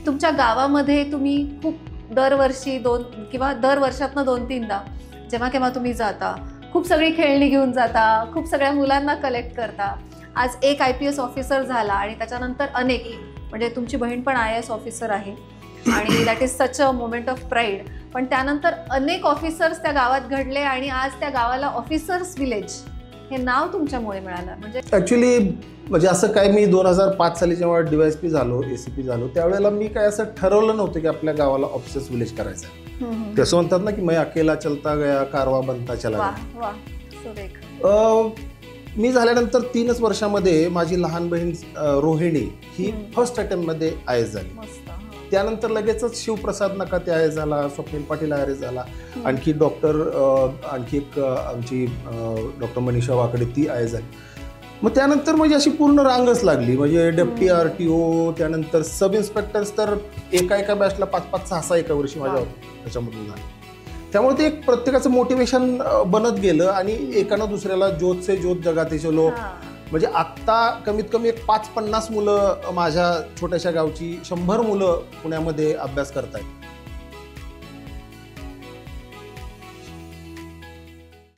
तुमच्या गावामध्ये तुम्ही खूप दरवर्षी 2 किंवा दर वर्षातनं 2-3दा जेव्हा केव्हा तुम्ही जाता, खूप सगळी खेळणी घेऊन जाता, खूप सगळ्या मुलांना कलेक्ट करता. आज एक IPS ऑफिसर झाला आणि त्याच्यानंतर अनेक, म्हणजे तुमची बहीण पण IAS ऑफिसर आहे आणि that is such a moment of pride. पण त्यानंतर अनेक ऑफिसर्स त्या गावात घडले आणि आज त्या गावाला ऑफिसर्स विलेज हे नाव तुमच्यामुळे मिळालं. म्हणजे ॲक्च्युली म्हणजे असं काय, मी 2005 साली जेव्हा DYSP झालो, ACP झालो, त्यावेळेला मी काय असं ठरवलं नव्हतं की आपल्या गावाला ऑफिसर्स विलेज करायचं आहे. तसं म्हणतात ना की मैं अकेला चलता गया कारवा बनता चला गया. वा सुरेख. मी झाल्यानंतर 3च वर्षामध्ये माझी लहान बहीण रोहिणी ही फर्स्ट अटेम्प्टमध्ये IAS झाली. त्यानंतर लगेचच शिवप्रसाद नकाते IAS झाला, स्वप्नील पाटील IAS झाला, आणखी एक आमची डॉक्टर मनीषा वाकडे ती IAS झाली. मग त्यानंतर म्हणजे अशी पूर्ण रांगच लागली. म्हणजे डेप्टी RTO, त्यानंतर सब इन्स्पेक्टर्स तर एका बॅचला 5-5, 6-6 एका वर्षी माझ्या त्याच्यामधून झालं. त्यामुळे ते एक प्रत्येकाचं मोटिवेशन बनत गेलं आणि एकानं दुसऱ्याला ज्योत से ज्योत जगाते चलो. म्हणजे आत्ता कमीत कमी एक 5-50 मुलं माझ्या छोट्याशा गावची 100 मुलं पुण्यामध्ये अभ्यास करतायत.